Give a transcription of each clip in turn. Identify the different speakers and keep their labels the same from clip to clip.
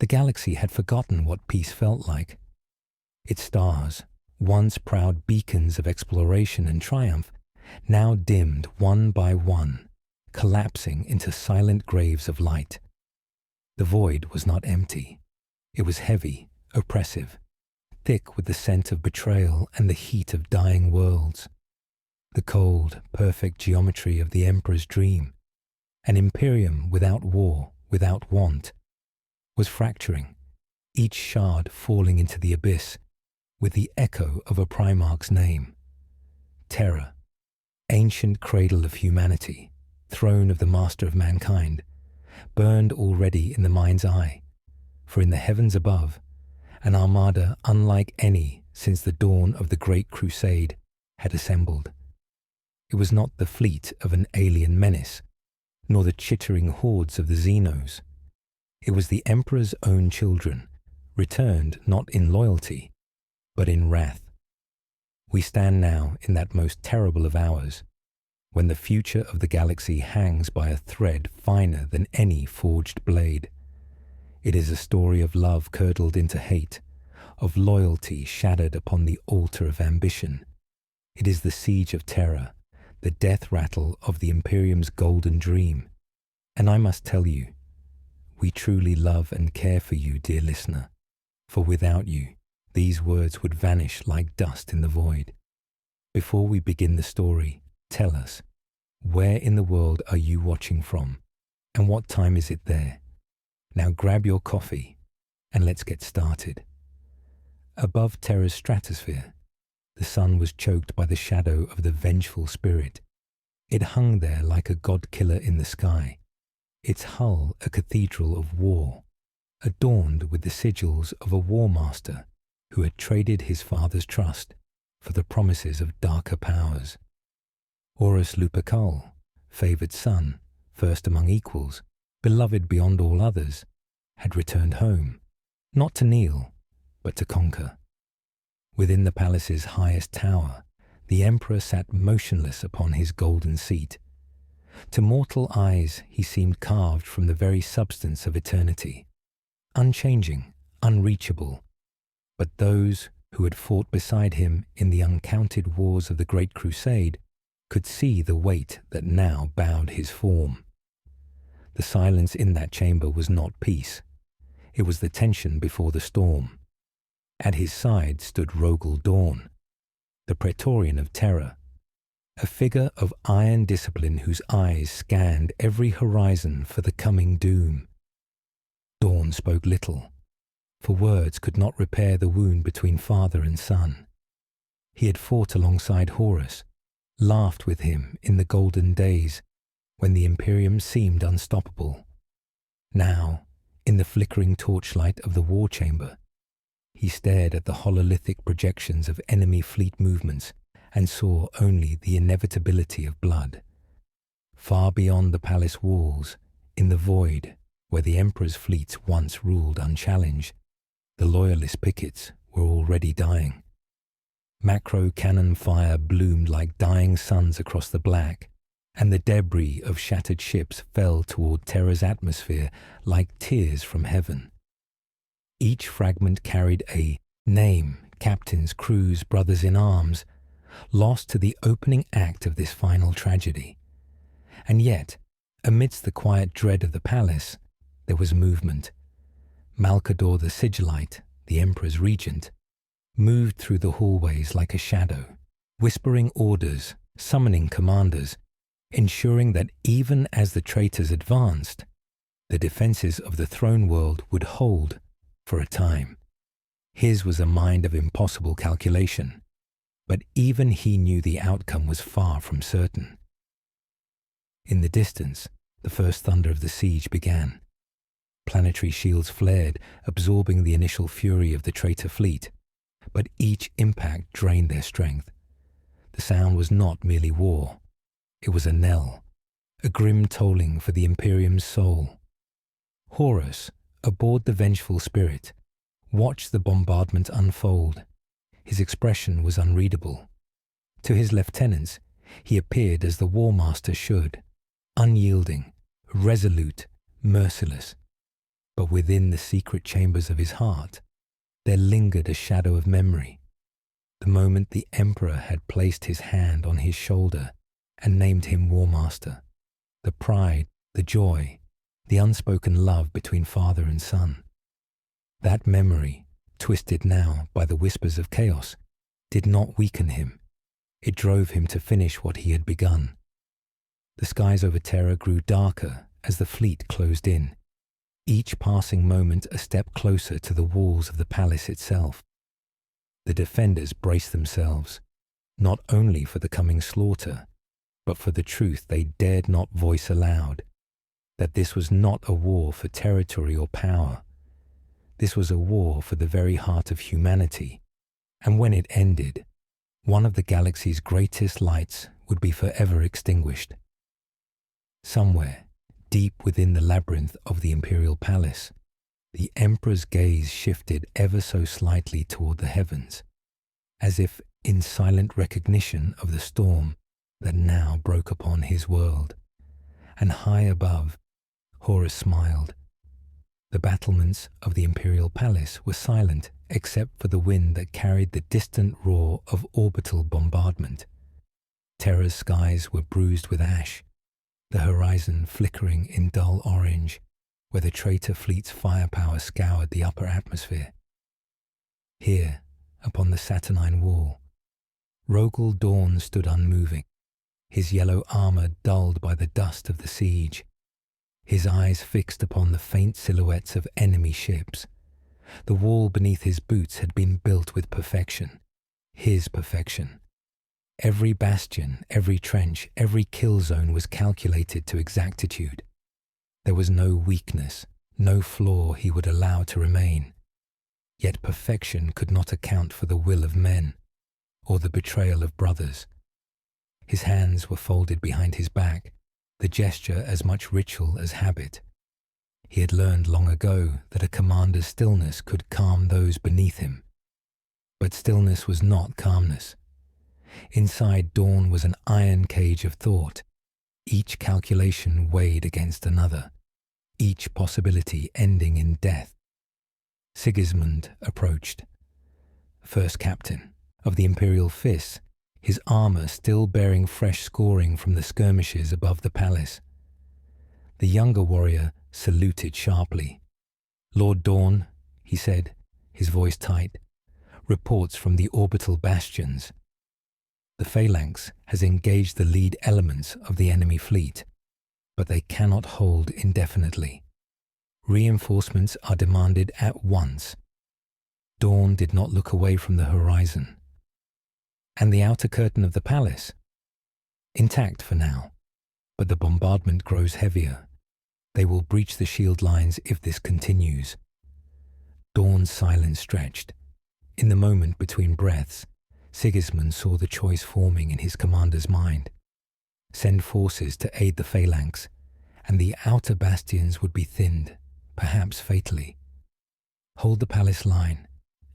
Speaker 1: galaxy had forgotten what peace felt like. Its stars, once proud beacons of exploration and triumph, now dimmed one by one, collapsing into silent graves of light. The void was not empty. It was heavy, oppressive, thick with the scent of betrayal and the heat of dying worlds. The cold, perfect geometry of the Emperor's dream, an imperium without war, without want, was fracturing, each shard falling into the abyss with the echo of a Primarch's name. Terra, ancient cradle of humanity, throne of the master of mankind, burned already in the mind's eye, for in the heavens above, an armada unlike any since the dawn of the Great Crusade had assembled. It was not the fleet of an alien menace, nor the chittering hordes of the Xenos. It was the Emperor's own children, returned not in loyalty, but in wrath. We stand now in that most terrible of hours, when the future of the galaxy hangs by a thread finer than any forged blade. It is a story of love curdled into hate, of loyalty shattered upon the altar of ambition. It is the siege of Terra, the death rattle of the Imperium's golden dream. And I must tell you, we truly love and care for you, dear listener, for without you, these words would vanish like dust in the void. Before we begin the story, tell us, where in the world are you watching from, and what time is it there? Now grab your coffee, and let's get started. Above Terra's stratosphere, the sun was choked by the shadow of the vengeful spirit. It hung there like a god-killer in the sky, its hull a cathedral of war, adorned with the sigils of a war master who had traded his father's trust for the promises of darker powers. Horus Lupercal, favoured son, first among equals, beloved beyond all others, had returned home, not to kneel, but to conquer. Within the palace's highest tower, the Emperor sat motionless upon his golden seat. To mortal eyes he seemed carved from the very substance of eternity, unchanging, unreachable. But those who had fought beside him in the uncounted wars of the Great Crusade could see the weight that now bowed his form. The silence in that chamber was not peace. It was the tension before the storm. At his side stood Rogel Dawn, the Praetorian of Terra, a figure of iron discipline whose eyes scanned every horizon for the coming doom. Dawn spoke little, for words could not repair the wound between father and son. He had fought alongside Horus, laughed with him in the golden days when the Imperium seemed unstoppable. Now, in the flickering torchlight of the war chamber, he stared at the hololithic projections of enemy fleet movements and saw only the inevitability of blood. Far beyond the palace walls, in the void where the Emperor's fleets once ruled unchallenged, the loyalist pickets were already dying. Macro cannon fire bloomed like dying suns across the black, and the debris of shattered ships fell toward Terra's atmosphere like tears from heaven. Each fragment carried a name, captains, crews, brothers in arms, lost to the opening act of this final tragedy. And yet, amidst the quiet dread of the palace, there was movement. Malcador the Sigillite, the Emperor's regent, moved through the hallways like a shadow, whispering orders, summoning commanders, ensuring that even as the traitors advanced, the defenses of the throne world would hold for a time. His was a mind of impossible calculation, but even he knew the outcome was far from certain. In the distance, the first thunder of the siege began. Planetary shields flared, absorbing the initial fury of the traitor fleet, but each impact drained their strength. The sound was not merely war. It was a knell, a grim tolling for the Imperium's soul. Horus, aboard the vengeful spirit, watched the bombardment unfold. His expression was unreadable. To his lieutenants, he appeared as the war master should, unyielding, resolute, merciless. But within the secret chambers of his heart, there lingered a shadow of memory. The moment the Emperor had placed his hand on his shoulder and named him War Master, the pride, the joy, the unspoken love between father and son. That memory, twisted now by the whispers of chaos, did not weaken him. It drove him to finish what he had begun. The skies over Terra grew darker as the fleet closed in, each passing moment a step closer to the walls of the palace itself. The defenders braced themselves, not only for the coming slaughter, but for the truth they dared not voice aloud, that this was not a war for territory or power. This was a war for the very heart of humanity, and when it ended, one of the galaxy's greatest lights would be forever extinguished. Somewhere, deep within the labyrinth of the Imperial Palace, the Emperor's gaze shifted ever so slightly toward the heavens, as if in silent recognition of the storm that now broke upon his world. And high above, Horus smiled. The battlements of the Imperial Palace were silent except for the wind that carried the distant roar of orbital bombardment. Terra's skies were bruised with ash, the horizon flickering in dull orange, where the traitor fleet's firepower scoured the upper atmosphere. Here, upon the Saturnine wall, Rogel Dawn stood unmoving, his yellow armor dulled by the dust of the siege, his eyes fixed upon the faint silhouettes of enemy ships. The wall beneath his boots had been built with perfection, his perfection. Every bastion, every trench, every kill zone was calculated to exactitude. There was no weakness, no flaw he would allow to remain. Yet perfection could not account for the will of men, or the betrayal of brothers. His hands were folded behind his back, the gesture as much ritual as habit. He had learned long ago that a commander's stillness could calm those beneath him. But stillness was not calmness. Inside Dawn was an iron cage of thought, each calculation weighed against another, each possibility ending in death. Sigismund approached. First captain of the Imperial Fists, his armor still bearing fresh scoring from the skirmishes above the palace. The younger warrior saluted sharply. "Lord Dawn," he said, his voice tight, "reports from the orbital bastions. The phalanx has engaged the lead elements of the enemy fleet, but they cannot hold indefinitely. Reinforcements are demanded at once." Dawn did not look away from the horizon. "And the outer curtain of the palace?" "Intact for now, but the bombardment grows heavier. They will breach the shield lines if this continues." Dawn's silence stretched. In the moment between breaths, Sigismund saw the choice forming in his commander's mind. Send forces to aid the phalanx, and the outer bastions would be thinned, perhaps fatally. Hold the palace line,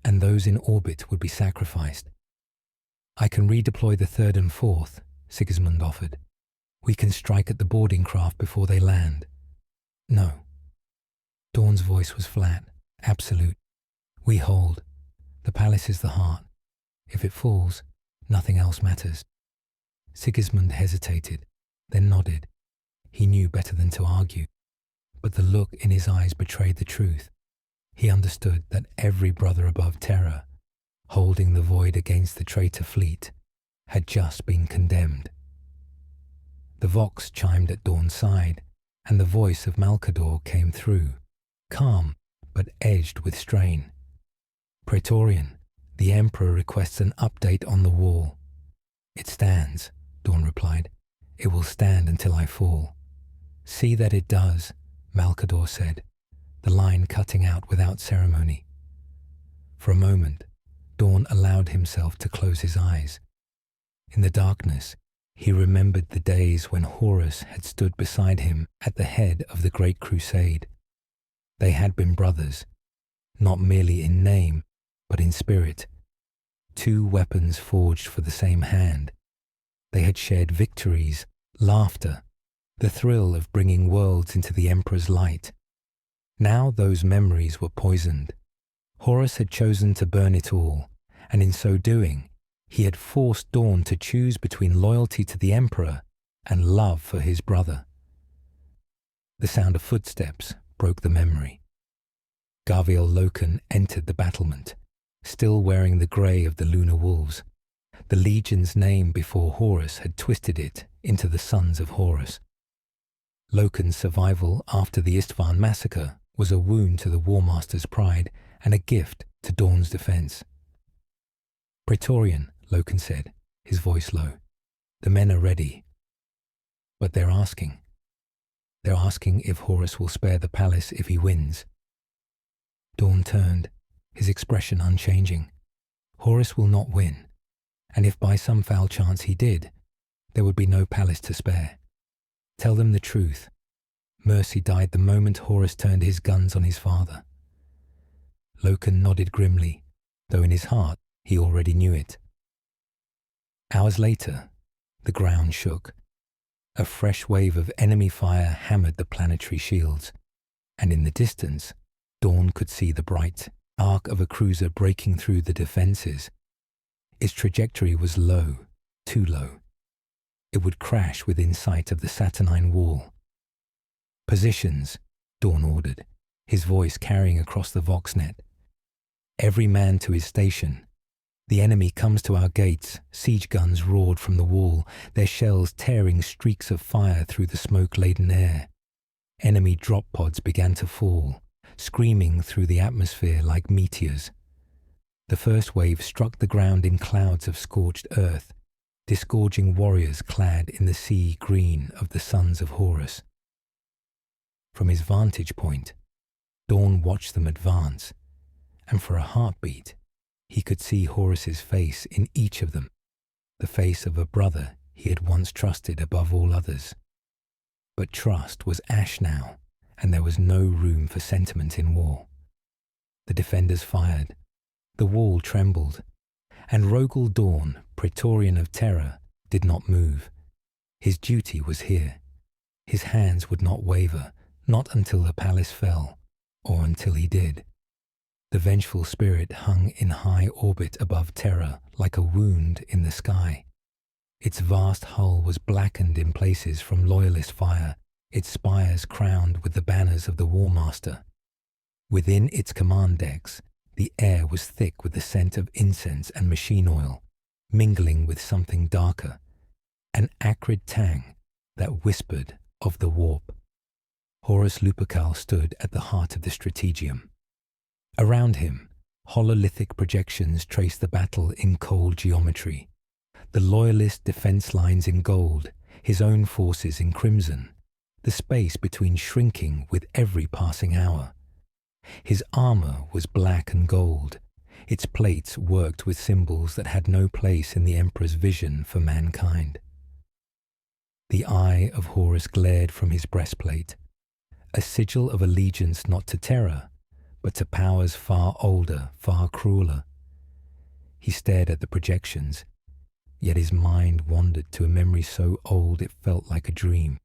Speaker 1: and those in orbit would be sacrificed. "I can redeploy the third and fourth," Sigismund offered. "We can strike at the boarding craft before they land." "No." Dawn's voice was flat, absolute. "We hold. The palace is the heart. If it falls, nothing else matters." Sigismund hesitated, then nodded. He knew better than to argue, but the look in his eyes betrayed the truth. He understood that every brother above Terra, holding the void against the traitor fleet, had just been condemned. The Vox chimed at Dawn's side, and the voice of Malcador came through, calm but edged with strain. "Praetorian, the Emperor requests an update on the wall." "It stands," Dawn replied. "It will stand until I fall." "See that it does," Malcador said, the line cutting out without ceremony. For a moment, Dawn allowed himself to close his eyes. In the darkness, he remembered the days when Horus had stood beside him at the head of the Great Crusade. They had been brothers, not merely in name, but in spirit. Two weapons forged for the same hand. They had shared victories, laughter, the thrill of bringing worlds into the Emperor's light. Now those memories were poisoned. Horus had chosen to burn it all, and in so doing, he had forced Dawn to choose between loyalty to the Emperor and love for his brother. The sound of footsteps broke the memory. Garviel Loken entered the battlement, still wearing the grey of the lunar wolves. The Legion's name before Horus had twisted it into the Sons of Horus. Loken's survival after the Istvan massacre was a wound to the War Master's pride and a gift to Dawn's defense. "Praetorian," Loken said, his voice low. "The men are ready. But they're asking. They're asking if Horus will spare the palace if he wins." Dawn turned, his expression unchanging. "Horus will not win, and if by some foul chance he did, there would be no palace to spare. Tell them the truth. Mercy died the moment Horus turned his guns on his father." Loken nodded grimly, though in his heart he already knew it. Hours later, the ground shook. A fresh wave of enemy fire hammered the planetary shields, and in the distance, Dawn could see the bright arc of a cruiser breaking through the defenses. Its trajectory was low, too low. It would crash within sight of the Saturnine wall. "Positions," Dawn ordered, his voice carrying across the Voxnet. "Every man to his station. The enemy comes to our gates." Siege guns roared from the wall, their shells tearing streaks of fire through the smoke-laden air. Enemy drop pods began to fall, screaming through the atmosphere like meteors. The first wave struck the ground in clouds of scorched earth, disgorging warriors clad in the sea green of the Sons of Horus. From his vantage point, Dawn watched them advance, and for a heartbeat, he could see Horus's face in each of them, the face of a brother he had once trusted above all others. But trust was ash now, and there was no room for sentiment in war. The defenders fired, the wall trembled, and Rogel Dawn, Praetorian of Terra, did not move. His duty was here. His hands would not waver, not until the palace fell, or until he did. The vengeful spirit hung in high orbit above Terra like a wound in the sky. Its vast hull was blackened in places from loyalist fire, its spires crowned with the banners of the War Master. Within its command decks, the air was thick with the scent of incense and machine oil, mingling with something darker, an acrid tang that whispered of the warp. Horus Lupercal stood at the heart of the strategium. Around him, hololithic projections traced the battle in cold geometry. The loyalist defense lines in gold, his own forces in crimson, the space between shrinking with every passing hour. His armor was black and gold, its plates worked with symbols that had no place in the Emperor's vision for mankind. The eye of Horus glared from his breastplate, a sigil of allegiance not to Terra, but to powers far older, far crueler. He stared at the projections, yet his mind wandered to a memory so old it felt like a dream.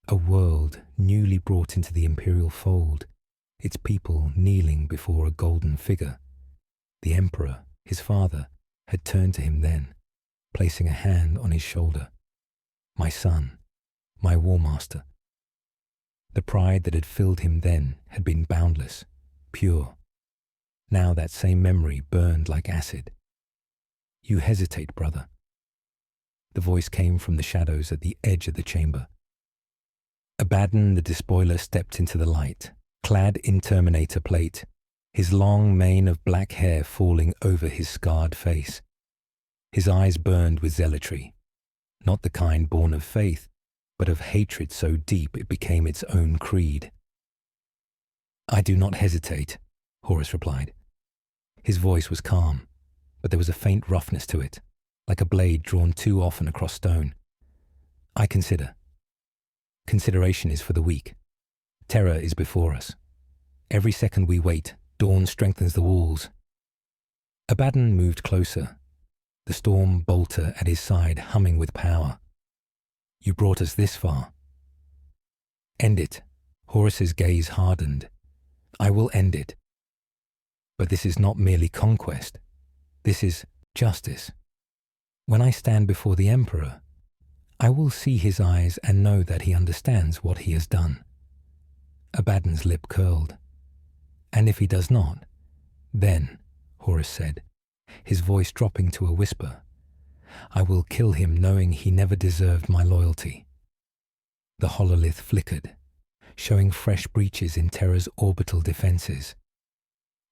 Speaker 1: A world newly brought into the imperial fold, its people kneeling before a golden figure. The Emperor, his father, had turned to him then, placing a hand on his shoulder. "My son, my War Master." The pride that had filled him then had been boundless, pure. Now that same memory burned like acid. "You hesitate, brother." The voice came from the shadows at the edge of the chamber. Abaddon the Despoiler stepped into the light, clad in Terminator plate, his long mane of black hair falling over his scarred face. His eyes burned with zealotry, not the kind born of faith, but of hatred so deep it became its own creed. "I do not hesitate," Horus replied. His voice was calm, but there was a faint roughness to it, like a blade drawn too often across stone. "I consider. Consideration is for the weak. Terror is before us. Every second we wait, Dawn strengthens the walls." Abaddon moved closer, the storm bolter at his side humming with power. "You brought us this far." "End it." Horus's gaze hardened, I will end it. But this is not merely conquest. This is justice. When I stand before the Emperor, I will see his eyes and know that he understands what he has done." Abaddon's lip curled. "And if he does not, then," Horus said, his voice dropping to a whisper, "I will kill him knowing he never deserved my loyalty." The hololith flickered, showing fresh breaches in Terra's orbital defenses.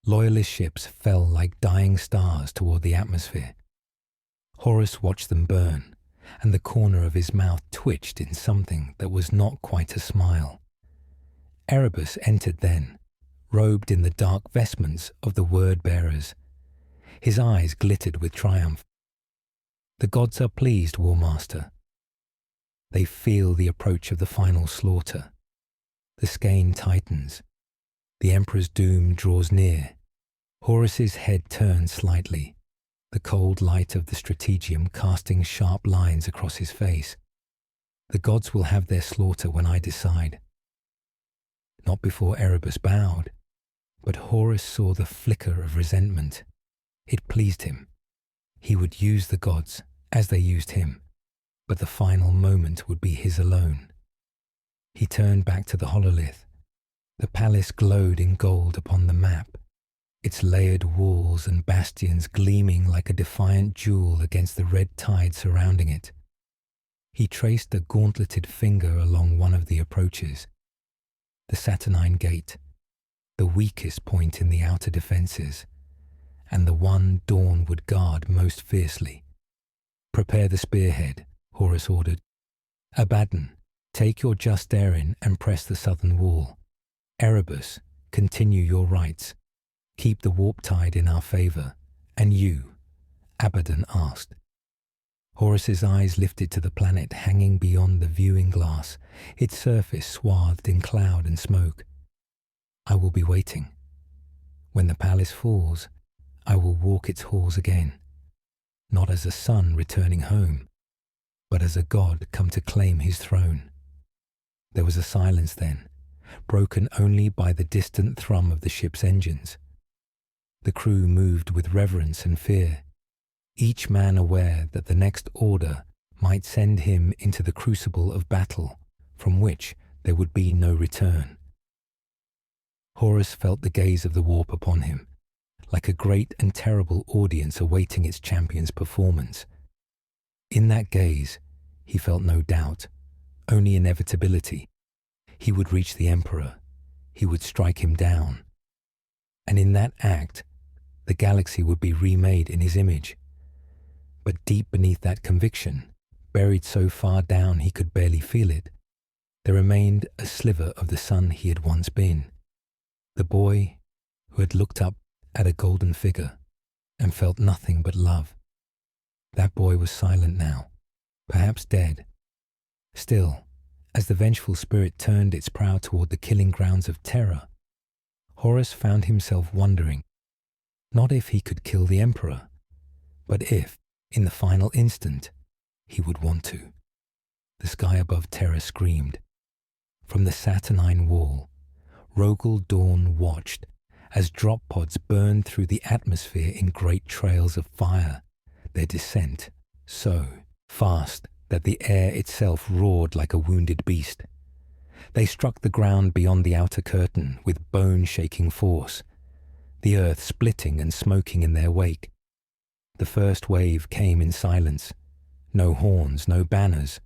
Speaker 1: Loyalist ships fell like dying stars toward the atmosphere. Horus watched them burn, and the corner of his mouth twitched in something that was not quite a smile. Erebus entered then, robed in the dark vestments of the word-bearers. His eyes glittered with triumph. "The gods are pleased, War Master. They feel the approach of the final slaughter. The skein tightens. The Emperor's doom draws near." Horus's head turned slightly, the cold light of the strategium casting sharp lines across his face. "The gods will have their slaughter when I decide." Not before Erebus bowed, but Horus saw the flicker of resentment. It pleased him. He would use the gods as they used him, but the final moment would be his alone. He turned back to the hololith. The palace glowed in gold upon the map, its layered walls and bastions gleaming like a defiant jewel against the red tide surrounding it. He traced a gauntleted finger along one of the approaches. The Saturnine gate, the weakest point in the outer defences, and the one Dawn would guard most fiercely. "Prepare the spearhead," Horus ordered. "Abaddon, take your just Erin and press the southern wall. Erebus, continue your rights. Keep the warp tide in our favour. And you?" Abaddon asked. Horus's eyes lifted to the planet hanging beyond the viewing glass, its surface swathed in cloud and smoke. "I will be waiting. When the palace falls, I will walk its halls again, not as a son returning home, but as a god come to claim his throne." There was a silence then, broken only by the distant thrum of the ship's engines. The crew moved with reverence and fear, each man aware that the next order might send him into the crucible of battle from which there would be no return. Horus felt the gaze of the warp upon him, like a great and terrible audience awaiting its champion's performance. In that gaze, he felt no doubt, only inevitability. He would reach the Emperor. He would strike him down. And in that act, the galaxy would be remade in his image. But deep beneath that conviction, buried so far down he could barely feel it, there remained a sliver of the son he had once been. The boy who had looked up at a golden figure and felt nothing but love. That boy was silent now, perhaps dead. Still, as the vengeful spirit turned its prow toward the killing grounds of Terra, Horus found himself wondering, not if he could kill the Emperor, but if, in the final instant, he would want to. The sky above Terra screamed. From the Saturnine wall, Rogel Dawn watched as drop pods burned through the atmosphere in great trails of fire, their descent so fast that the air itself roared like a wounded beast. They struck the ground beyond the outer curtain with bone-shaking force, the earth splitting and smoking in their wake. The first wave came in silence. No horns, no banners,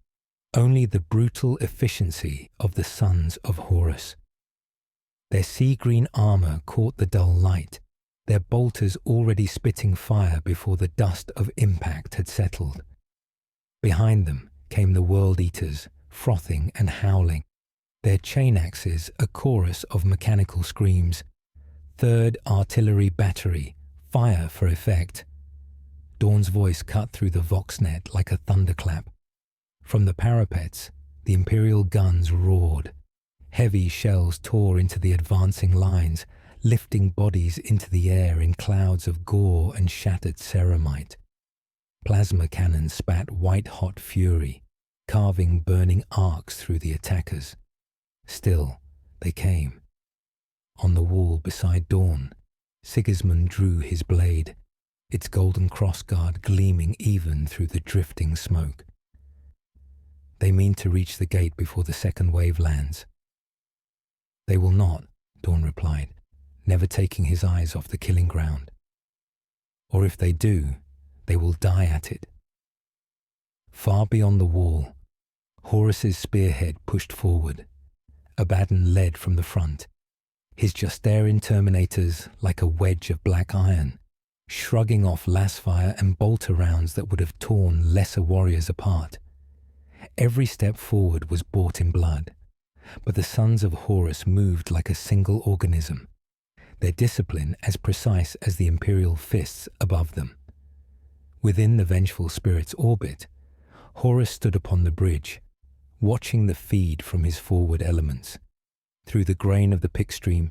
Speaker 1: only the brutal efficiency of the sons of Horus. Their sea-green armour caught the dull light, their bolters already spitting fire before the dust of impact had settled. Behind them came the World-Eaters, frothing and howling, their chain axes a chorus of mechanical screams. Third artillery battery, fire for effect. Dawn's voice cut through the voxnet like a thunderclap. From the parapets, the Imperial guns roared. Heavy shells tore into the advancing lines, lifting bodies into the air in clouds of gore and shattered ceramite. Plasma cannons spat white-hot fury, carving burning arcs through the attackers. Still, they came. On the wall beside Dawn, Sigismund drew his blade, its golden crossguard gleaming even through the drifting smoke. They mean to reach the gate before the second wave lands. They will not, Dawn replied, never taking his eyes off the killing ground. Or if they do, they will die at it. Far beyond the wall, Horus's spearhead pushed forward. Abaddon led from the front, his Justarian terminators like a wedge of black iron, shrugging off lasfire and bolter rounds that would have torn lesser warriors apart. Every step forward was bought in blood, but the sons of Horus moved like a single organism, their discipline as precise as the imperial fists above them. Within the vengeful spirit's orbit, Horus stood upon the bridge, watching the feed from his forward elements. Through the grain of the pickstream,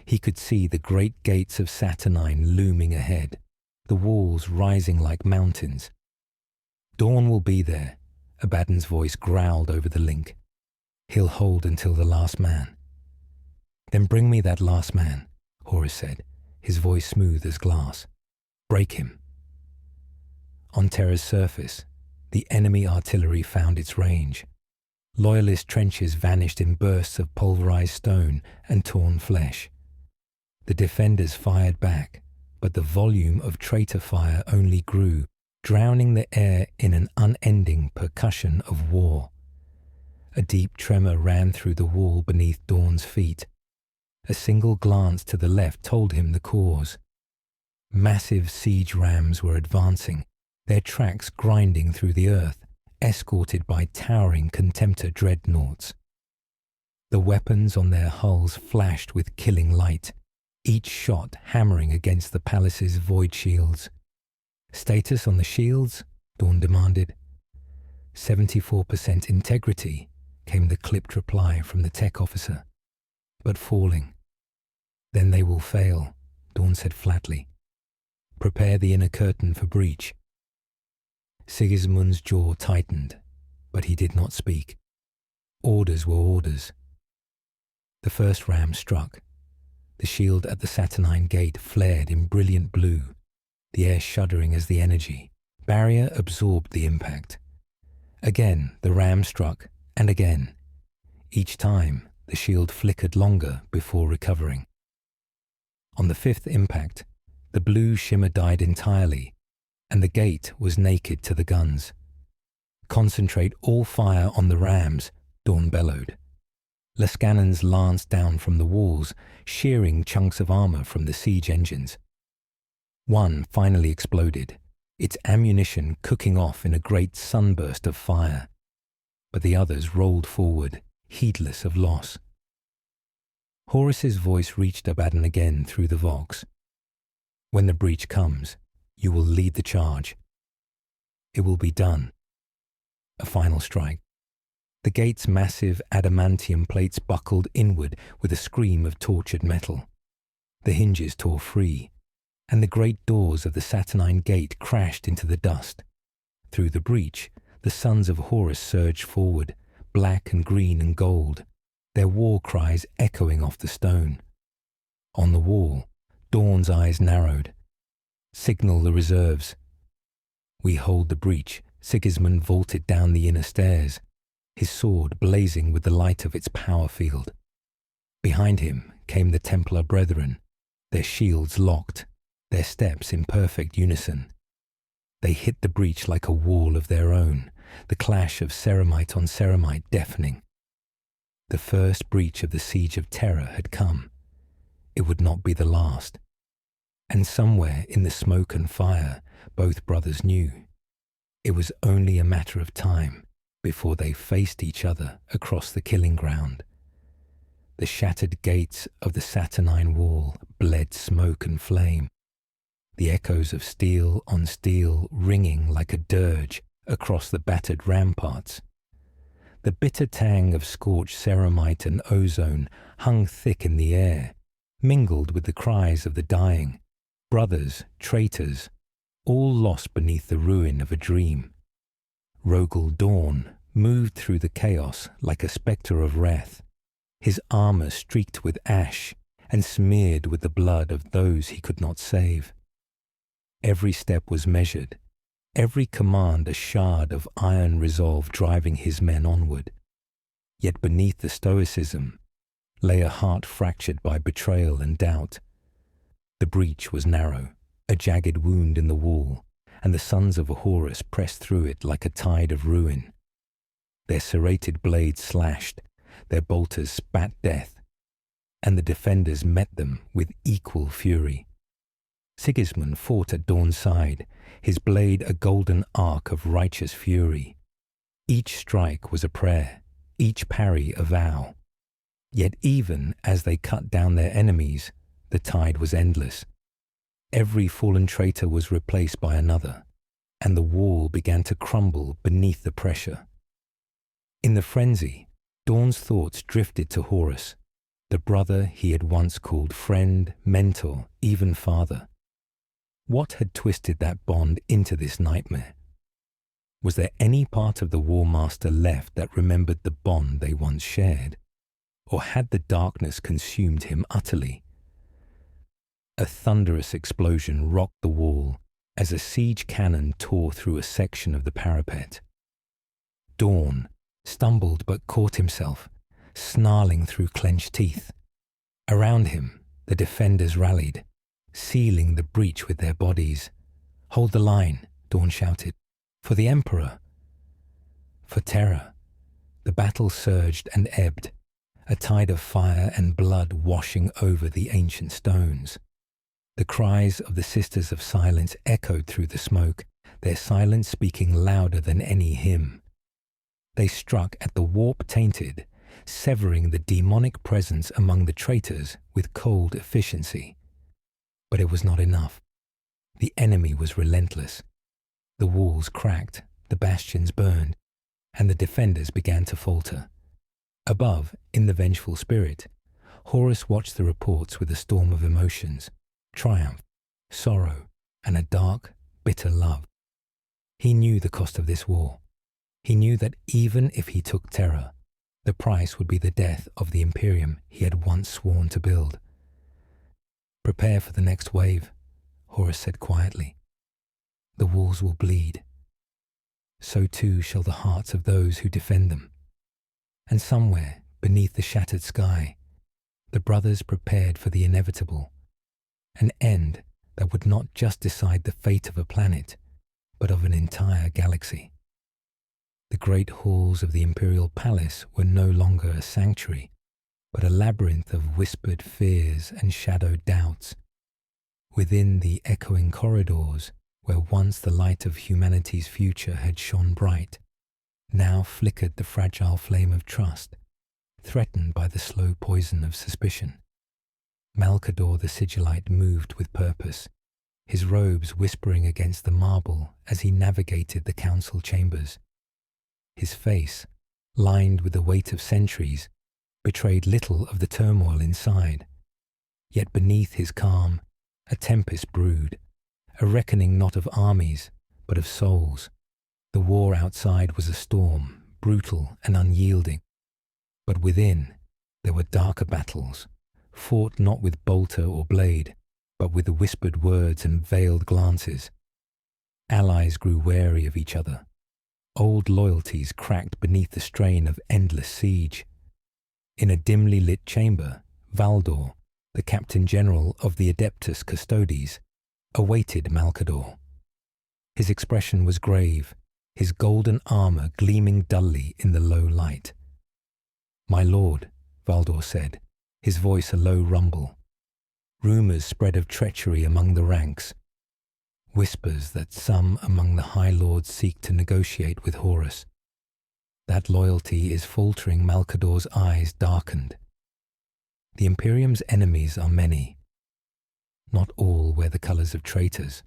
Speaker 1: he could see the great gates of Saturnine looming ahead, the walls rising like mountains. Dawn will be there, Abaddon's voice growled over the link. He'll hold until the last man. Then bring me that last man, Horus said, his voice smooth as glass. Break him. On Terra's surface, the enemy artillery found its range. Loyalist trenches vanished in bursts of pulverized stone and torn flesh. The defenders fired back, but the volume of traitor fire only grew, drowning the air in an unending percussion of war. A deep tremor ran through the wall beneath Dawn's feet. A single glance to the left told him the cause. Massive siege rams were advancing, their tracks grinding through the earth, escorted by towering Contemptor dreadnoughts. The weapons on their hulls flashed with killing light, each shot hammering against the palace's void shields. Status on the shields? Dawn demanded. 74% integrity, came the clipped reply from the tech officer. But falling. Then they will fail, Dawn said flatly. Prepare the inner curtain for breach. Sigismund's jaw tightened, but he did not speak. Orders were orders. The first ram struck. The shield at the Saturnine gate flared in brilliant blue, the air shuddering as the energy. Barrier absorbed the impact. Again the ram struck, and again. Each time, the shield flickered longer before recovering. On the fifth impact, the blue shimmer died entirely, and the gate was naked to the guns. Concentrate all fire on the rams, Dawn bellowed. Lascannons lanced down from the walls, shearing chunks of armor from the siege engines. One finally exploded, its ammunition cooking off in a great sunburst of fire. But the others rolled forward, heedless of loss. Horus's voice reached Abaddon again through the Vox. When the breach comes, you will lead the charge. It will be done. A final strike. The gate's massive adamantium plates buckled inward with a scream of tortured metal. The hinges tore free, and the great doors of the Saturnine gate crashed into the dust. Through the breach, the sons of Horus surged forward, black and green and gold, their war cries echoing off the stone. On the wall, Dawn's eyes narrowed. Signal the reserves. We hold the breach. Sigismund vaulted down the inner stairs, his sword blazing with the light of its power field. Behind him came the Templar brethren, their shields locked, their steps in perfect unison. They hit the breach like a wall of their own, the clash of ceramite on ceramite deafening. The first breach of the siege of Terra had come. It would not be the last. And somewhere in the smoke and fire, both brothers knew. It was only a matter of time before they faced each other across the killing ground. The shattered gates of the Saturnine wall bled smoke and flame, the echoes of steel on steel ringing like a dirge across the battered ramparts. The bitter tang of scorched ceramite and ozone hung thick in the air, mingled with the cries of the dying, brothers, traitors, all lost beneath the ruin of a dream. Rogel Dawn moved through the chaos like a spectre of wrath, his armor streaked with ash and smeared with the blood of those he could not save. Every step was measured, every command a shard of iron resolve driving his men onward. Yet beneath the stoicism lay a heart fractured by betrayal and doubt. The breach was narrow, a jagged wound in the wall, and the sons of Horus pressed through it like a tide of ruin. Their serrated blades slashed, their bolters spat death, and the defenders met them with equal fury. Sigismund fought at Dawn's side, his blade a golden arc of righteous fury. Each strike was a prayer, each parry a vow. Yet even as they cut down their enemies, the tide was endless. Every fallen traitor was replaced by another, and the wall began to crumble beneath the pressure. In the frenzy, Dawn's thoughts drifted to Horus, the brother he had once called friend, mentor, even father. What had twisted that bond into this nightmare? Was there any part of the War Master left that remembered the bond they once shared? Or had the darkness consumed him utterly? A thunderous explosion rocked the wall as a siege cannon tore through a section of the parapet. Dawn stumbled but caught himself, snarling through clenched teeth. Around him, the defenders rallied, sealing the breach with their bodies. "Hold the line," Dawn shouted. "For the Emperor." For Terra. The battle surged and ebbed, a tide of fire and blood washing over the ancient stones. The cries of the Sisters of Silence echoed through the smoke, their silence speaking louder than any hymn. They struck at the warp-tainted, severing the demonic presence among the traitors with cold efficiency. But it was not enough. The enemy was relentless. The walls cracked, the bastions burned, and the defenders began to falter. Above, in the vengeful spirit, Horus watched the reports with a storm of emotions, triumph, sorrow, and a dark, bitter love. He knew the cost of this war. He knew that even if he took Terra, the price would be the death of the Imperium he had once sworn to build. "Prepare for the next wave," Horus said quietly. "The walls will bleed. So too shall the hearts of those who defend them." And somewhere, beneath the shattered sky, the brothers prepared for the inevitable, an end that would not just decide the fate of a planet, but of an entire galaxy. The great halls of the Imperial Palace were no longer a sanctuary, but a labyrinth of whispered fears and shadowed doubts. Within the echoing corridors, where once the light of humanity's future had shone bright, now flickered the fragile flame of trust, threatened by the slow poison of suspicion. Malcador the Sigillite moved with purpose, his robes whispering against the marble as he navigated the council chambers. His face, lined with the weight of centuries, betrayed little of the turmoil inside. Yet beneath his calm, a tempest brewed, a reckoning not of armies, but of souls. The war outside was a storm, brutal and unyielding. But within, there were darker battles, fought not with bolter or blade, but with whispered words and veiled glances. Allies grew wary of each other. Old loyalties cracked beneath the strain of endless siege. In a dimly lit chamber, Valdor, the Captain General of the Adeptus Custodes, awaited Malcador. His expression was grave, his golden armor gleaming dully in the low light. "My lord," Valdor said, his voice a low rumble. Rumors spread of treachery among the ranks. Whispers that some among the High Lords seek to negotiate with Horus. That loyalty is faltering. Malcador's eyes darkened. The Imperium's enemies are many. Not all wear the colors of traitors.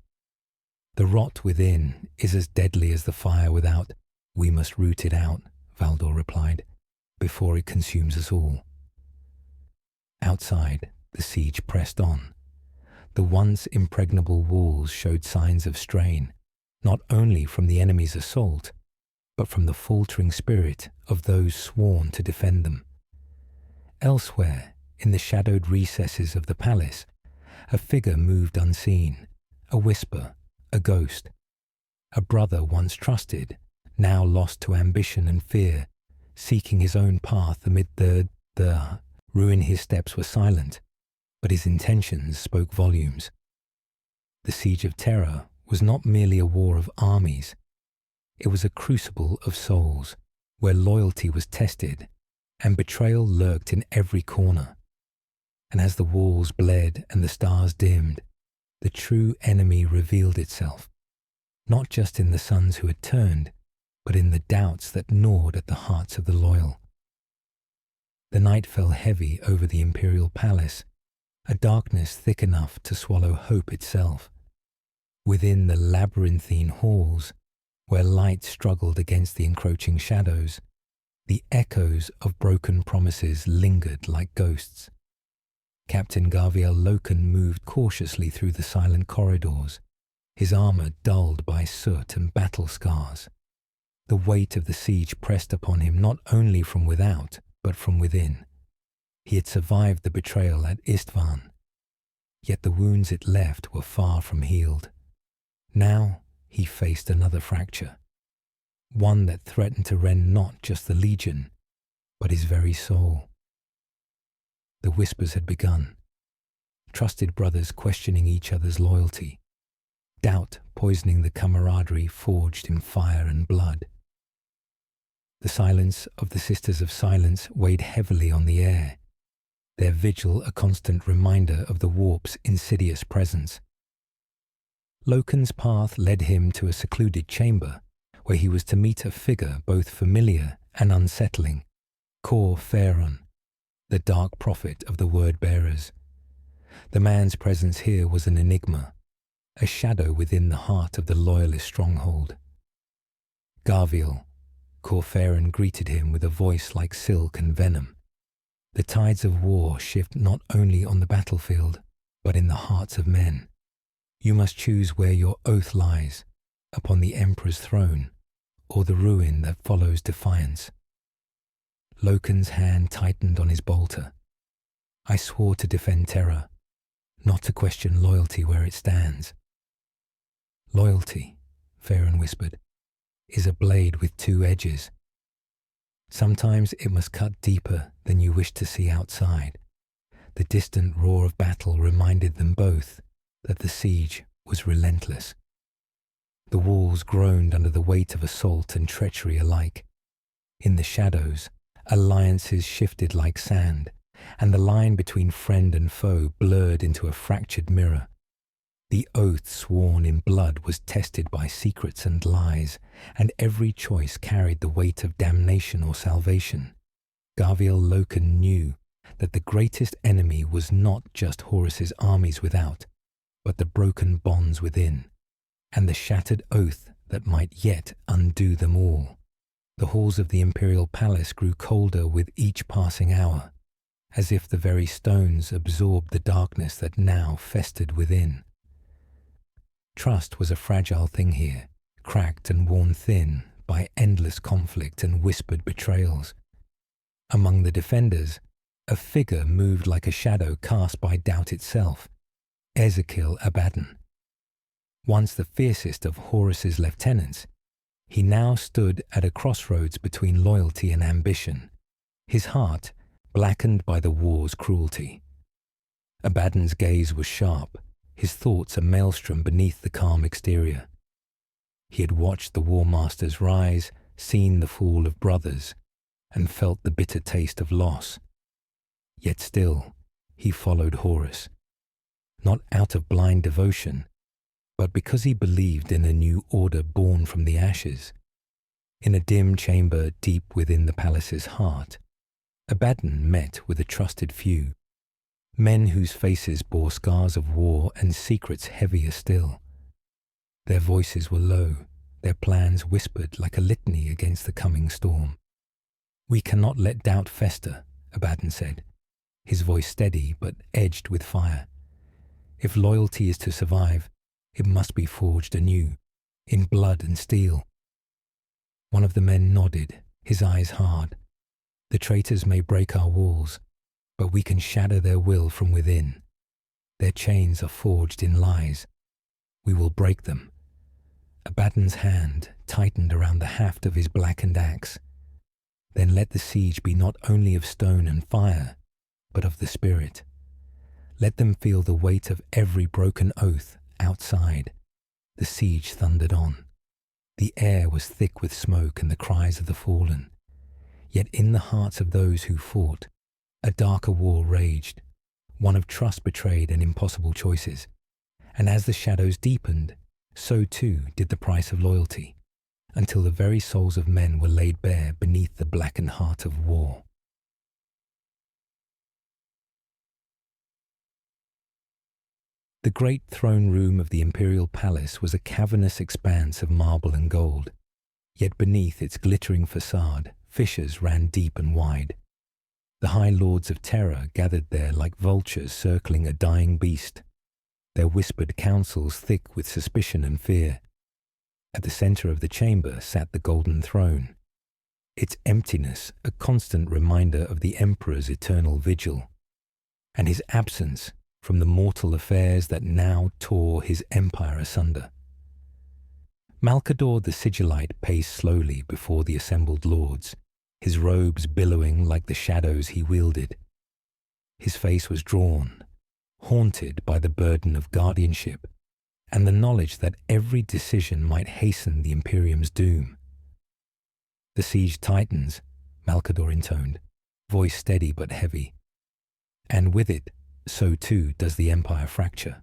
Speaker 1: The rot within is as deadly as the fire without. "We must root it out," Valdor replied, "before it consumes us all." Outside, the siege pressed on. The once impregnable walls showed signs of strain, not only from the enemy's assault, but from the faltering spirit of those sworn to defend them. Elsewhere, In the shadowed recesses of the palace, a figure moved unseen, a whisper, a ghost. A brother once trusted, now lost to ambition and fear, seeking his own path amid the ruin. His steps were silent, but his intentions spoke volumes. The siege of Terra was not merely a war of armies. It was a crucible of souls, where loyalty was tested and betrayal lurked in every corner. And as the walls bled and the stars dimmed, the true enemy revealed itself, not just in the sons who had turned, but in the doubts that gnawed at the hearts of the loyal. The night fell heavy over the imperial palace, a darkness thick enough to swallow hope itself. Within the labyrinthine halls, where light struggled against the encroaching shadows, the echoes of broken promises lingered like ghosts. Captain Gaviel Loken moved cautiously through the silent corridors, his armor dulled by soot and battle scars. The weight of the siege pressed upon him not only from without, but from within. He had survived the betrayal at Istvan, yet the wounds it left were far from healed. Now he faced another fracture, one that threatened to rend not just the legion, but his very soul. The whispers had begun, trusted brothers questioning each other's loyalty, doubt poisoning the camaraderie forged in fire and blood. The silence of the Sisters of Silence weighed heavily on the air, their vigil a constant reminder of the warp's insidious presence. Loken's path led him to a secluded chamber, where he was to meet a figure both familiar and unsettling, Cor Phaeron, the dark prophet of the word-bearers. The man's presence here was an enigma, a shadow within the heart of the loyalist stronghold. Gaviel, Cor Phaeron greeted him with a voice like silk and venom. The tides of war shift not only on the battlefield, but in the hearts of men. You must choose where your oath lies, upon the Emperor's throne, or the ruin that follows defiance. Loken's hand tightened on his bolter. I swore to defend Terra, not to question loyalty where it stands. Loyalty, Phaeron whispered, is a blade with two edges. Sometimes it must cut deeper than you wish to see outside. The distant roar of battle reminded them both that the siege was relentless. The walls groaned under the weight of assault and treachery alike. In the shadows, alliances shifted like sand, and the line between friend and foe blurred into a fractured mirror. The oath sworn in blood was tested by secrets and lies, and every choice carried the weight of damnation or salvation. Gaviel Loken knew that the greatest enemy was not just Horus's armies without, but the broken bonds within, and the shattered oath that might yet undo them all. The halls of the imperial palace grew colder with each passing hour, as if the very stones absorbed the darkness that now festered within. Trust was a fragile thing here, cracked and worn thin by endless conflict and whispered betrayals. Among the defenders, a figure moved like a shadow cast by doubt itself, Ezekiel Abaddon. Once the fiercest of Horus's lieutenants, he now stood at a crossroads between loyalty and ambition, his heart blackened by the war's cruelty. Abaddon's gaze was sharp, his thoughts a maelstrom beneath the calm exterior. He had watched the war masters rise, seen the fall of brothers, and felt the bitter taste of loss. Yet still, he followed Horus, not out of blind devotion, but because he believed in a new order born from the ashes. In a dim chamber deep within the palace's heart, Abaddon met with a trusted few, men whose faces bore scars of war and secrets heavier still. Their voices were low, their plans whispered like a litany against the coming storm. We cannot let doubt fester, Abaddon said, his voice steady but edged with fire. If loyalty is to survive, it must be forged anew, in blood and steel. One of the men nodded, his eyes hard. The traitors may break our walls, but we can shatter their will from within. Their chains are forged in lies. We will break them. Abaddon's hand tightened around the haft of his blackened axe. Then let the siege be not only of stone and fire, but of the spirit. Let them feel the weight of every broken oath outside. The siege thundered on. The air was thick with smoke and the cries of the fallen. Yet in the hearts of those who fought, a darker war raged, one of trust betrayed and impossible choices. And as the shadows deepened, so too did the price of loyalty, until the very souls of men were laid bare beneath the blackened heart of war. The great throne room of the imperial palace was a cavernous expanse of marble and gold, yet beneath its glittering facade, fissures ran deep and wide. The high lords of Terra gathered there like vultures circling a dying beast, their whispered counsels thick with suspicion and fear. At the center of the chamber sat the golden throne, its emptiness a constant reminder of the emperor's eternal vigil, and his absence from the mortal affairs that now tore his empire asunder. Malcador the Sigillite paced slowly before the assembled lords, his robes billowing like the shadows he wielded. His face was drawn, haunted by the burden of guardianship and the knowledge that every decision might hasten the Imperium's doom. "The siege tightens," Malcador intoned, voice steady but heavy, "and with it, so too does the Empire fracture.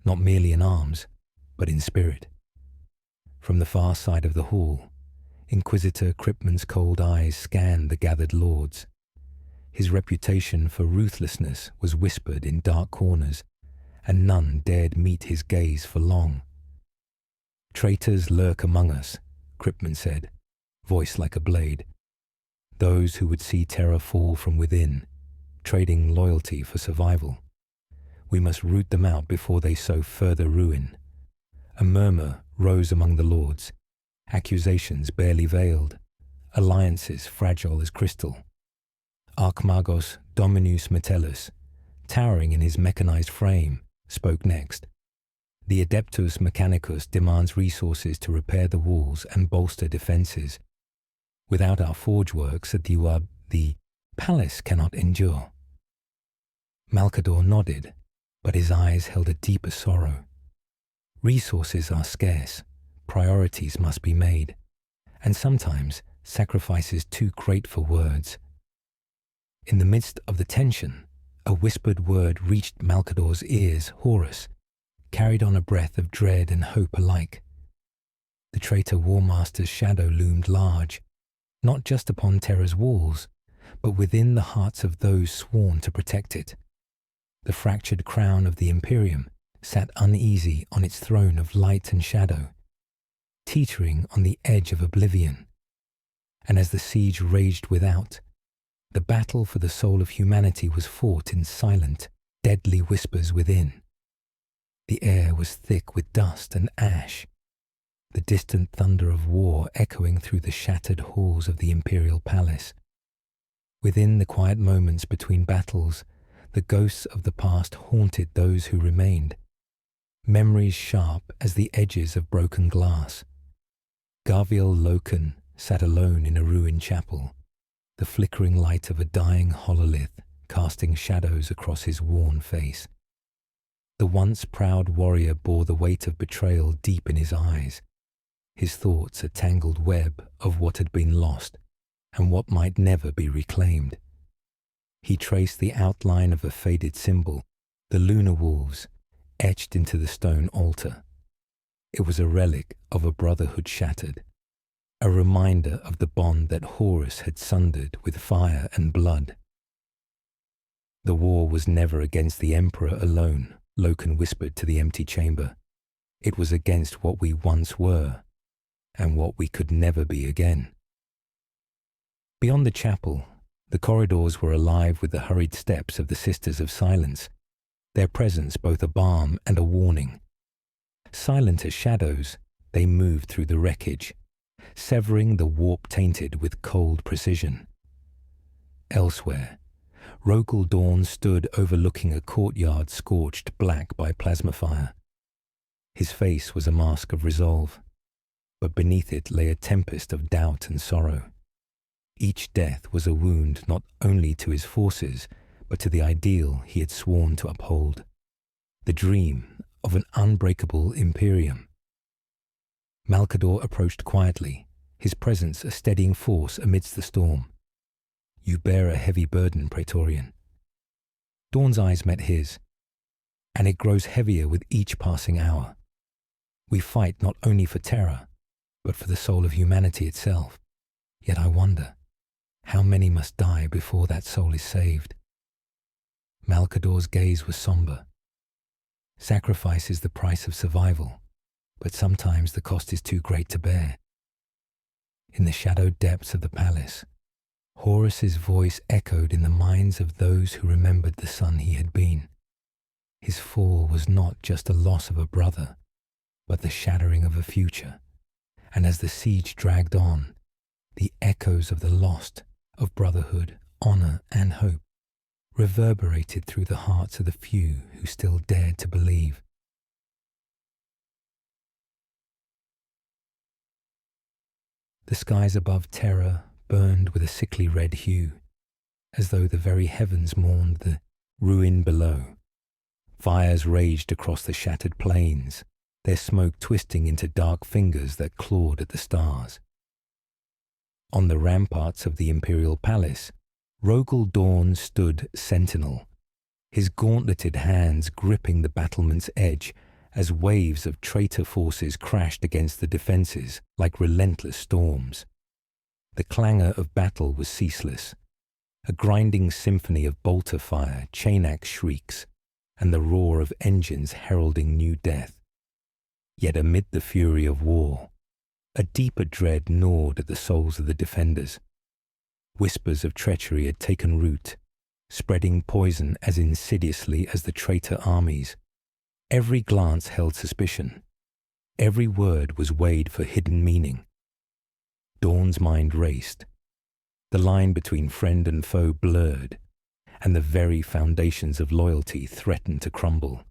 Speaker 1: Not merely in arms, but in spirit." From the far side of the hall, Inquisitor Kryptman's cold eyes scanned the gathered lords. His reputation for ruthlessness was whispered in dark corners, and none dared meet his gaze for long. "Traitors lurk among us," Kryptman said, voice like a blade. "Those who would see Terra fall from within, trading loyalty for survival. We must root them out before they sow further ruin." A murmur rose among the lords, accusations barely veiled, alliances fragile as crystal. Archmagos Dominus Metellus, towering in his mechanized frame, spoke next. "The Adeptus Mechanicus demands resources to repair the walls and bolster defenses. Without our forge works at the palace cannot endure." Malcador nodded, but his eyes held a deeper sorrow. Resources are scarce, priorities must be made, and sometimes sacrifices too great for words. In the midst of the tension, a whispered word reached Malcador's ears. Horus carried on a breath of dread and hope alike. The traitor Warmaster's shadow loomed large, not just upon Terra's walls, but within the hearts of those sworn to protect it. The fractured crown of the Imperium sat uneasy on its throne of light and shadow, teetering on the edge of oblivion. And as the siege raged without, the battle for the soul of humanity was fought in silent, deadly whispers within. The air was thick with dust and ash, the distant thunder of war echoing through the shattered halls of the imperial palace. Within the quiet moments between battles, the ghosts of the past haunted those who remained, memories sharp as the edges of broken glass. Gaviel Loken sat alone in a ruined chapel, the flickering light of a dying hololith casting shadows across his worn face. The once proud warrior bore the weight of betrayal deep in his eyes, his thoughts a tangled web of what had been lost and what might never be reclaimed. He traced the outline of a faded symbol, the lunar wolves, etched into the stone altar. It was a relic of a brotherhood shattered, a reminder of the bond that Horus had sundered with fire and blood. "The war was never against the Emperor alone," Loken whispered to the empty chamber. "It was against what we once were, and what we could never be again." Beyond the chapel, the corridors were alive with the hurried steps of the Sisters of Silence, their presence both a balm and a warning. Silent as shadows, they moved through the wreckage, severing the warp tainted with cold precision. Elsewhere, Rogel Dawn stood overlooking a courtyard scorched black by plasma fire. His face was a mask of resolve, but beneath it lay a tempest of doubt and sorrow. Each death was a wound not only to his forces, but to the ideal he had sworn to uphold, the dream of an unbreakable Imperium. Malcador approached quietly, his presence a steadying force amidst the storm. "You bear a heavy burden, Praetorian." Dawn's eyes met his, and it grows heavier with each passing hour. We fight not only for Terra, but for the soul of humanity itself. Yet I wonder, how many must die before that soul is saved? Malcador's gaze was somber. Sacrifice is the price of survival, but sometimes the cost is too great to bear. In the shadowed depths of the palace, Horus's voice echoed in the minds of those who remembered the son he had been. His fall was not just the loss of a brother, but the shattering of a future. And as the siege dragged on, the echoes of the lost, of brotherhood, honor, and hope, reverberated through the hearts of the few who still dared to believe. The skies above Terra burned with a sickly red hue, as though the very heavens mourned the ruin below. Fires raged across the shattered plains, their smoke twisting into dark fingers that clawed at the stars. On the ramparts of the imperial palace, Rogel Dawn stood sentinel, his gauntleted hands gripping the battlement's edge as waves of traitor forces crashed against the defenses like relentless storms. The clangor of battle was ceaseless, a grinding symphony of bolter fire, chain-axe shrieks, and the roar of engines heralding new death. Yet amid the fury of war, a deeper dread gnawed at the souls of the defenders. Whispers of treachery had taken root, spreading poison as insidiously as the traitor armies. Every glance held suspicion. Every word was weighed for hidden meaning. Dawn's mind raced. The line between friend and foe blurred, and the very foundations of loyalty threatened to crumble.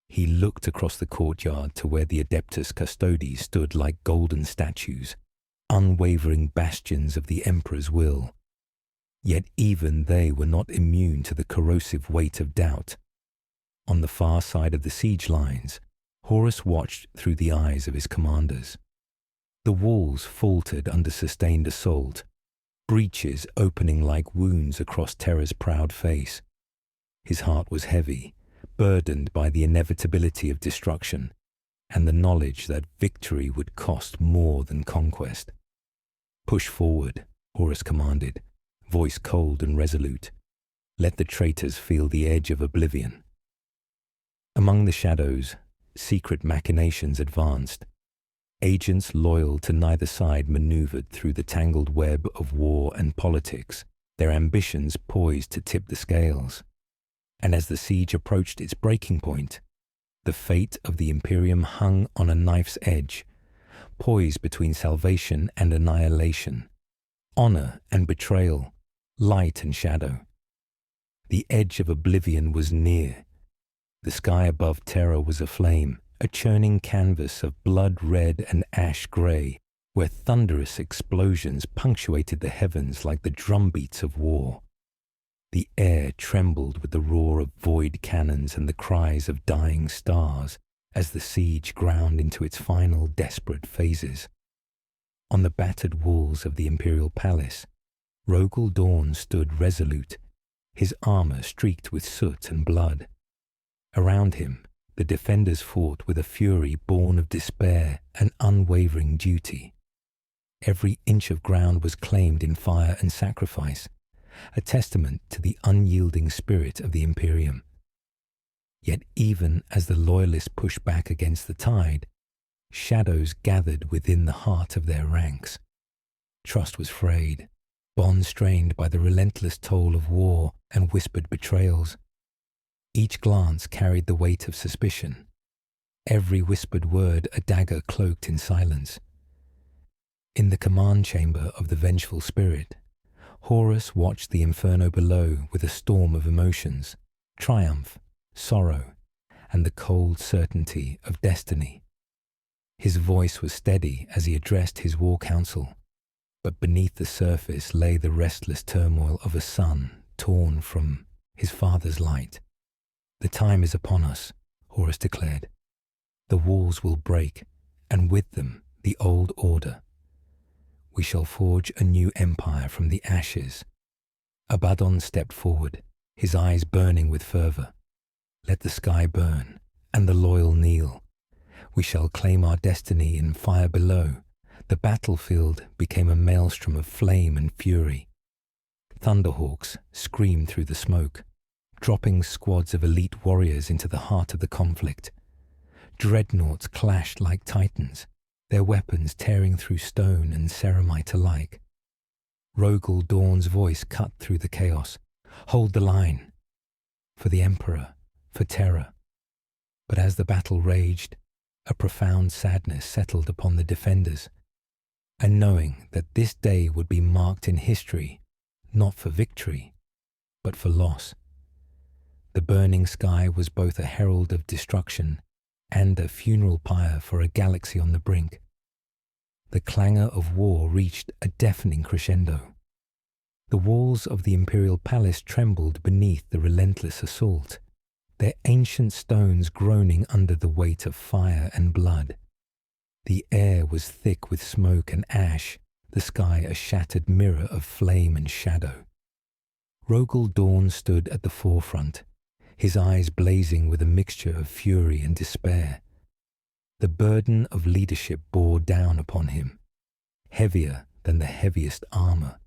Speaker 1: He looked across the courtyard to where the Adeptus Custodes stood like golden statues, unwavering bastions of the Emperor's will. Yet even they were not immune to the corrosive weight of doubt. On the far side of the siege lines, Horus watched through the eyes of his commanders. The walls faltered under sustained assault, breaches opening like wounds across Terra's proud face. His heart was heavy, burdened by the inevitability of destruction and the knowledge that victory would cost more than conquest. "Push forward," Horus commanded, voice cold and resolute. "Let the traitors feel the edge of oblivion." Among the shadows, secret machinations advanced. Agents loyal to neither side maneuvered through the tangled web of war and politics, their ambitions poised to tip the scales. And as the siege approached its breaking point, the fate of the Imperium hung on a knife's edge, poised between salvation and annihilation, honor and betrayal, light and shadow. The edge of oblivion was near. The sky above Terra was aflame, a churning canvas of blood-red and ash-grey, where thunderous explosions punctuated the heavens like the drumbeats of war. The air trembled with the roar of void cannons and the cries of dying stars as the siege ground into its final desperate phases. On the battered walls of the imperial palace, Rogel Dawn stood resolute, his armor streaked with soot and blood. Around him, the defenders fought with a fury born of despair and unwavering duty. Every inch of ground was claimed in fire and sacrifice, a testament to the unyielding spirit of the Imperium. Yet even as the loyalists pushed back against the tide, shadows gathered within the heart of their ranks. Trust was frayed, bonds strained by the relentless toll of war and whispered betrayals. Each glance carried the weight of suspicion, every whispered word a dagger cloaked in silence. In the command chamber of the vengeful spirit, Horus watched the inferno below with a storm of emotions, triumph, sorrow, and the cold certainty of destiny. His voice was steady as he addressed his war council, but beneath the surface lay the restless turmoil of a son torn from his father's light. "The time is upon us," Horus declared. "The walls will break, and with them the old order. We shall forge a new empire from the ashes." Abaddon stepped forward, his eyes burning with fervor. "Let the sky burn, and the loyal kneel. We shall claim our destiny in fire below." The battlefield became a maelstrom of flame and fury. Thunderhawks screamed through the smoke, dropping squads of elite warriors into the heart of the conflict. Dreadnoughts clashed like titans, their weapons tearing through stone and ceramite alike. Rogel Dawn's voice cut through the chaos. "Hold the line. For the Emperor, for Terra." But as the battle raged, a profound sadness settled upon the defenders, and knowing that this day would be marked in history, not for victory, but for loss. The burning sky was both a herald of destruction and a funeral pyre for a galaxy on the brink. The clangor of war reached a deafening crescendo. The walls of the imperial palace trembled beneath the relentless assault, their ancient stones groaning under the weight of fire and blood. The air was thick with smoke and ash, the sky a shattered mirror of flame and shadow. Rogel Dawn stood at the forefront, his eyes blazing with a mixture of fury and despair. The burden of leadership bore down upon him, heavier than the heaviest armor.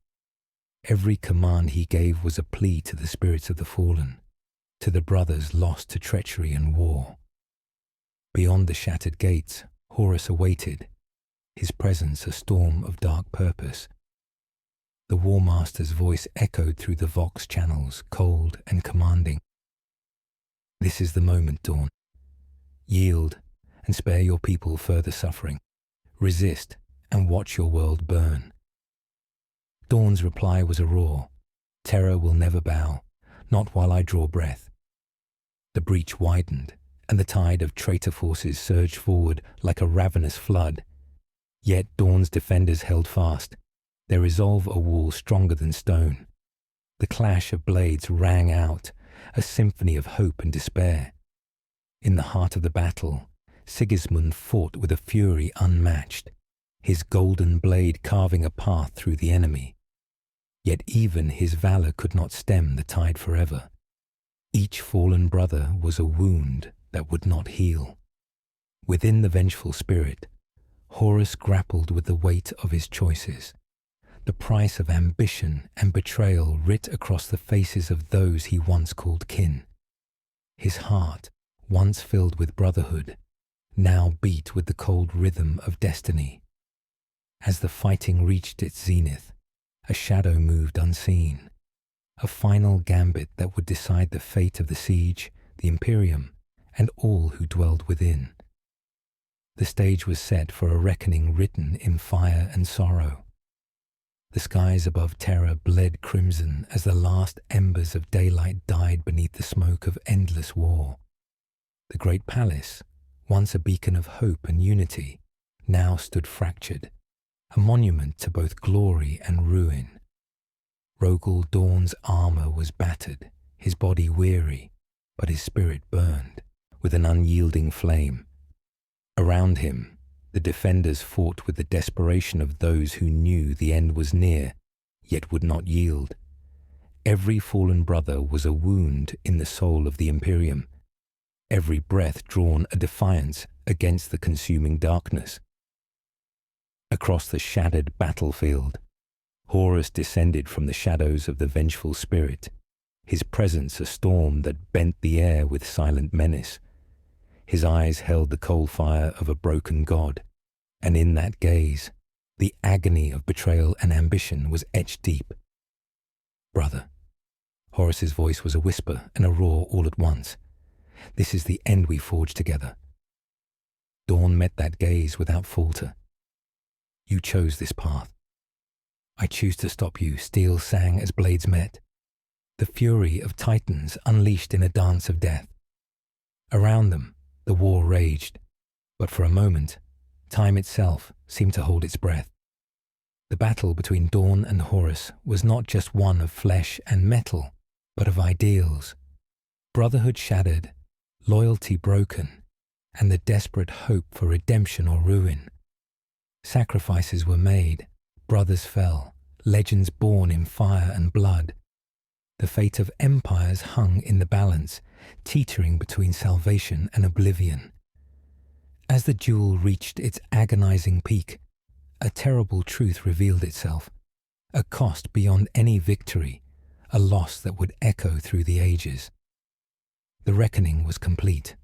Speaker 1: Every command he gave was a plea to the spirits of the fallen, to the brothers lost to treachery and war. Beyond the shattered gates, Horus awaited, his presence a storm of dark purpose. The War Master's voice echoed through the Vox channels, cold and commanding. "This is the moment, Dawn. Yield and spare your people further suffering. Resist and watch your world burn." Dawn's reply was a roar. "Terra will never bow, not while I draw breath." The breach widened, and the tide of traitor forces surged forward like a ravenous flood. Yet Dawn's defenders held fast, their resolve a wall stronger than stone. The clash of blades rang out, a symphony of hope and despair. In the heart of the battle, Sigismund fought with a fury unmatched, his golden blade carving a path through the enemy. Yet even his valor could not stem the tide forever. Each fallen brother was a wound that would not heal. Within the vengeful spirit, Horus grappled with the weight of his choices, the price of ambition and betrayal writ across the faces of those he once called kin. His heart, once filled with brotherhood, now beat with the cold rhythm of destiny. As the fighting reached its zenith, a shadow moved unseen, a final gambit that would decide the fate of the siege, the Imperium, and all who dwelled within. The stage was set for a reckoning written in fire and sorrow. The skies above Terra bled crimson as the last embers of daylight died beneath the smoke of endless war. The great palace, once a beacon of hope and unity, now stood fractured, a monument to both glory and ruin. Rogel Dawn's armor was battered, his body weary, but his spirit burned with an unyielding flame. Around him, the defenders fought with the desperation of those who knew the end was near, yet would not yield. Every fallen brother was a wound in the soul of the Imperium, every breath drawn a defiance against the consuming darkness. Across the shattered battlefield, Horus descended from the shadows of the vengeful spirit, his presence a storm that bent the air with silent menace. His eyes held the cold fire of a broken god, and in that gaze, the agony of betrayal and ambition was etched deep. "Brother," Horus's voice was a whisper and a roar all at once. "This is the end we forged together." Dawn met that gaze without falter. "You chose this path. I choose to stop you, steel sang as blades met. The fury of titans unleashed in a dance of death. Around them, the war raged, but for a moment, time itself seemed to hold its breath. The battle between Dawn and Horus was not just one of flesh and metal, but of ideals. Brotherhood shattered, loyalty broken, and the desperate hope for redemption or ruin. Sacrifices were made, brothers fell, legends born in fire and blood. The fate of empires hung in the balance, teetering between salvation and oblivion. As the duel reached its agonizing peak, a terrible truth revealed itself, a cost beyond any victory, a loss that would echo through the ages. The reckoning was complete.